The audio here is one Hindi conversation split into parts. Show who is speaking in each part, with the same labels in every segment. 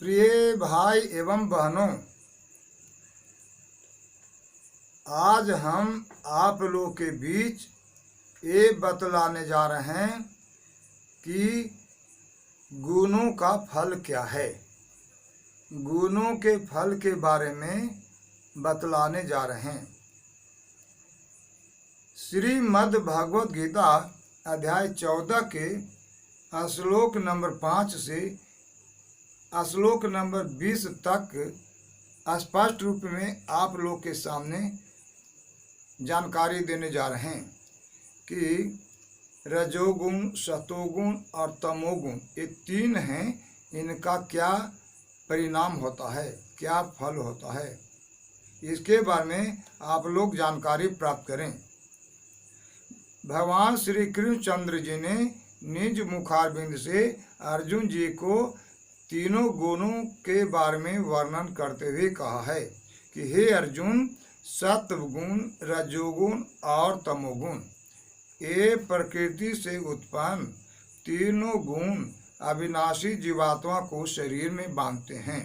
Speaker 1: प्रिय भाई एवं बहनों, आज हम आप लोगों के बीच ये बतलाने जा रहे हैं कि गुणों का फल क्या है। गुणों के फल के बारे में बतलाने जा रहे हैं। श्रीमद् भगवद गीता अध्याय 14 के श्लोक नंबर 5 से श्लोक नंबर 20 तक स्पष्ट रूप में आप लोग के सामने जानकारी देने जा रहे हैं कि रजोगुण, सतोगुण और तमोगुण ये तीन हैं। इनका क्या परिणाम होता है, क्या फल होता है, इसके बारे में आप लोग जानकारी प्राप्त करें। भगवान श्री कृष्णचंद्र जी ने निज मुखारबिंद से अर्जुन जी को तीनों गुणों के बारे में वर्णन करते हुए कहा है कि हे अर्जुन, सत्वगुण, रजोगुण और तमोगुण ये प्रकृति से उत्पन्न तीनों गुण अविनाशी जीवात्मा को शरीर में बांधते हैं।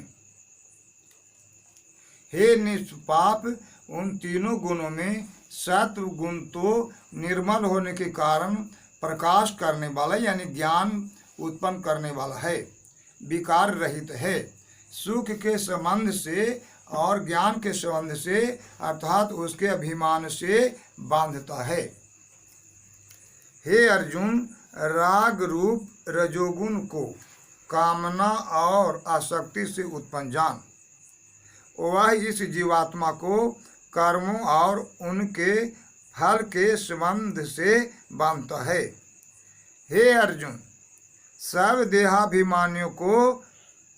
Speaker 1: हे निष्पाप, उन तीनों गुणों में सत्व गुण तो निर्मल होने के कारण प्रकाश करने वाला यानी ज्ञान उत्पन्न करने वाला है, विकार रहित है, सुख के संबंध से और ज्ञान के संबंध से अर्थात उसके अभिमान से बांधता है। हे अर्जुन, राग रूप रजोगुण को कामना और आसक्ति से उत्पन्न जान। वह इस जीवात्मा को कर्मों और उनके फल के संबंध से बांधता है। हे अर्जुन, सब देहाभिमानियों को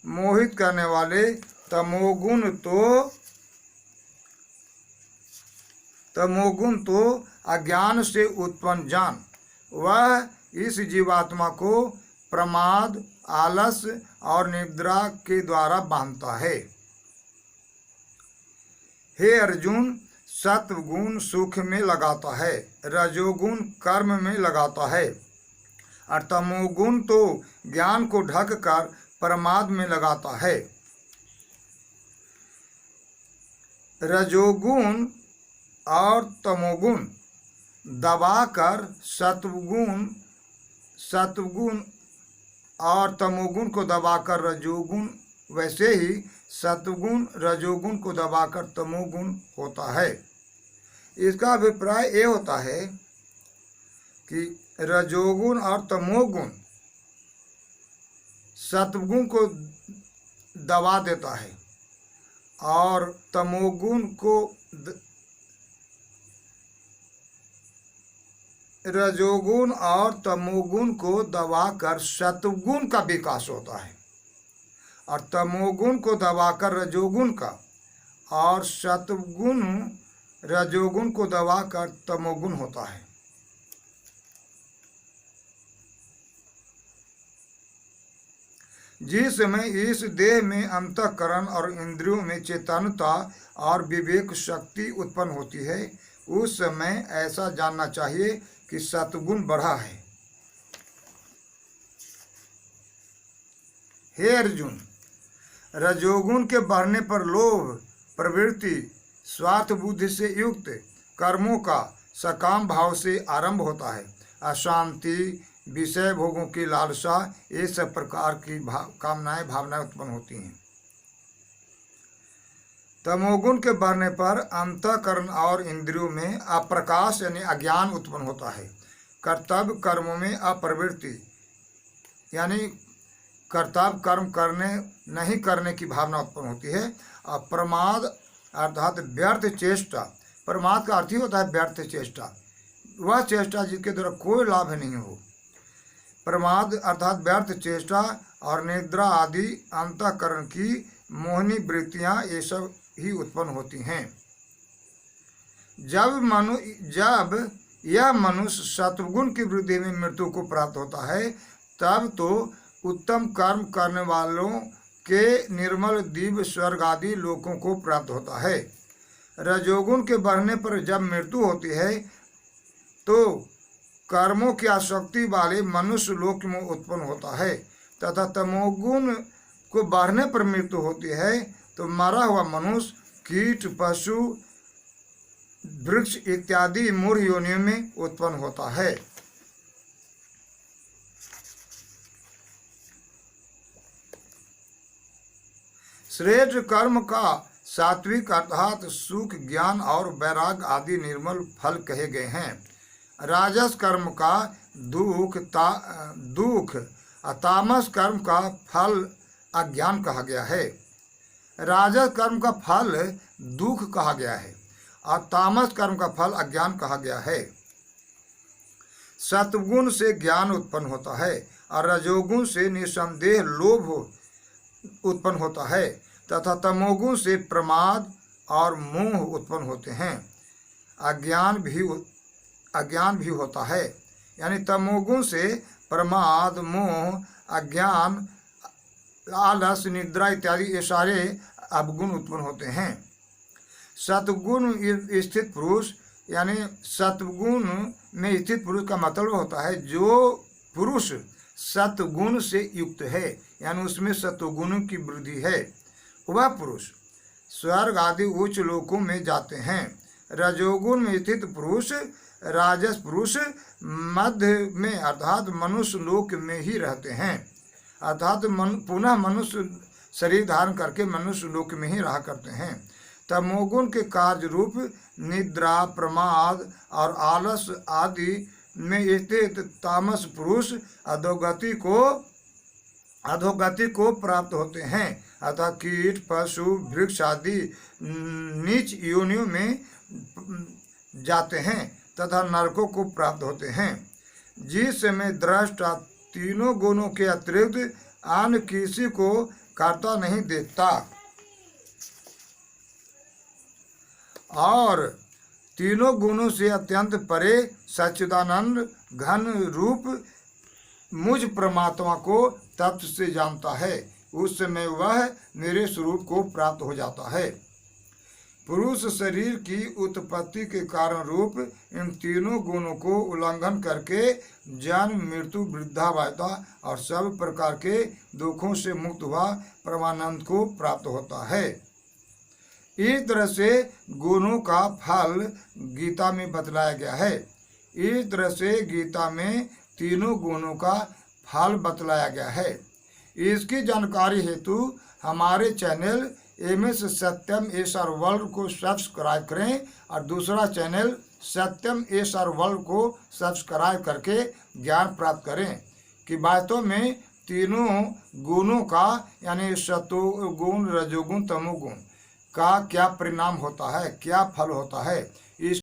Speaker 1: मोहित करने वाले तमोगुण तो अज्ञान से उत्पन्न जान। वह इस जीवात्मा को प्रमाद, आलस और निद्रा के द्वारा बांधता है। हे अर्जुन, सत्वगुण सुख में लगाता है, रजोगुण कर्म में लगाता है और तमोगुण तो ज्ञान को ढक कर प्रमाद में लगाता है। रजोगुण और तमोगुण दबाकर सत्वगुण और तमोगुण को दबाकर रजोगुण, वैसे ही सत्वगुण रजोगुण को दबाकर तमोगुण होता है। इसका अभिप्राय ये होता है कि रजोगुण और तमोगुण सत्वगुण को दबा देता है और रजोगुण और तमोगुण को दबाकर सत्वगुण का विकास होता है और तमोगुण को दबाकर रजोगुण का, और सत्वगुण रजोगुण को दबाकर तमोगुण होता है। जिस समय इस देह में अंतःकरण और इंद्रियों में चेतनता और विवेक शक्ति उत्पन्न होती है, उस समय ऐसा जानना चाहिए कि सत्वगुण बढ़ा है। हे अर्जुन, रजोगुण के बढ़ने पर लोभ, प्रवृत्ति, स्वार्थ बुद्धि से युक्त कर्मों का सकाम भाव से आरंभ होता है। अशांति, विषय भोगों की लालसा, ये सब प्रकार की कामनाएं भावनाएं उत्पन्न होती हैं। तमोगुण के बढ़ने पर अंतःकरण और इंद्रियों में अप्रकाश यानी अज्ञान उत्पन्न होता है। कर्तव्य कर्मों में अप्रवृत्ति यानी कर्तव्य कर्म नहीं करने की भावना उत्पन्न होती है। और प्रमाद अर्थात व्यर्थ चेष्टा, प्रमाद का अर्थ ही होता है व्यर्थ चेष्टा, वह चेष्टा जिसके द्वारा कोई लाभ नहीं हो। प्रमाद अर्थात व्यर्थ चेष्टा और निद्रा आदि अंतःकरण की मोहनी वृत्तियां ये सब ही उत्पन्न होती हैं। जब यह मनुष्य सत्वगुण की वृद्धि में मृत्यु को प्राप्त होता है, तब तो उत्तम कर्म करने वालों के निर्मल दिव्य स्वर्ग आदि लोकों को प्राप्त होता है। रजोगुण के बढ़ने पर जब मृत्यु होती है तो कर्मों की आसक्ति वाले मनुष्य लोक में उत्पन्न होता है तथा तमोगुण को बढ़ने पर मृत्यु होती है तो मरा हुआ मनुष्य, कीट, पशु, वृक्ष इत्यादि मूढ़ योनियों में उत्पन्न होता है। श्रेष्ठ कर्म का सात्विक अर्थात सुख, ज्ञान और वैराग आदि निर्मल फल कहे गए हैं। राजस कर्म का दुख तामस कर्म का फल अज्ञान कहा गया है। राजस कर्म का फल दुख कहा गया है और तामस कर्म का फल अज्ञान कहा गया है। सत्वगुण से ज्ञान उत्पन्न होता है और रजोगुण से निसंदेह लोभ उत्पन्न होता है तथा तमोगुण से प्रमाद और मोह उत्पन्न होते हैं। अज्ञान भी होता है, यानी तमोगुण से प्रमाद, मोह, अज्ञान, आलस, निद्रा इत्यादि ये सारे अवगुण उत्पन्न होते हैं। सत्वगुण स्थित पुरुष, यानी सत्वगुण में स्थित पुरुष का मतलब होता है जो पुरुष सत्वगुण से युक्त है, यानी उसमें सत्वगुण की वृद्धि है, वह पुरुष स्वर्ग आदि उच्च लोकों में जाते हैं। रजोगुण में स्थित पुरुष, राजस पुरुष मध्य में अर्थात मनुष्य लोक में ही रहते हैं, अर्थात पुनः मनुष्य शरीर धारण करके मनुष्य लोक में ही रहा करते हैं। तमोगुण के कार्य रूप निद्रा, प्रमाद और आलस आदि में स्थित तामस पुरुष अधोगति को प्राप्त होते हैं, अतः कीट, पशु, वृक्ष आदि नीच योनियों में जाते हैं तथा नरकों को प्राप्त होते हैं। जिस समय दृष्टा तीनों गुणों के अतिरिक्त अन्य किसी को कर्ता नहीं देखता और तीनों गुणों से अत्यंत परे सच्चिदानंद घन रूप मुझ परमात्मा को तत्व से जानता है, उस समय वह मेरे स्वरूप को प्राप्त हो जाता है। पुरुष शरीर की उत्पत्ति के कारण रूप इन तीनों गुणों को उल्लंघन करके जन्म, मृत्यु, वृद्धावस्था और सब प्रकार के दुखों से मुक्त हुआ परमानंद को प्राप्त होता है। इस तरह से गुणों का फल गीता में बतलाया गया है। इस तरह से गीता में तीनों गुणों का फल बतलाया गया है। इसकी जानकारी हेतु हमारे चैनल MS सत्यम SR वर्ल्ड को सब्सक्राइब करें और दूसरा चैनल सत्यम SR वर्ल्ड को सब्सक्राइब करके ज्ञान प्राप्त करें कि वास्तव में तीनों गुणों का, यानी सत्वगुण, रजोगुण, तमोगुण का क्या परिणाम होता है, क्या फल होता है।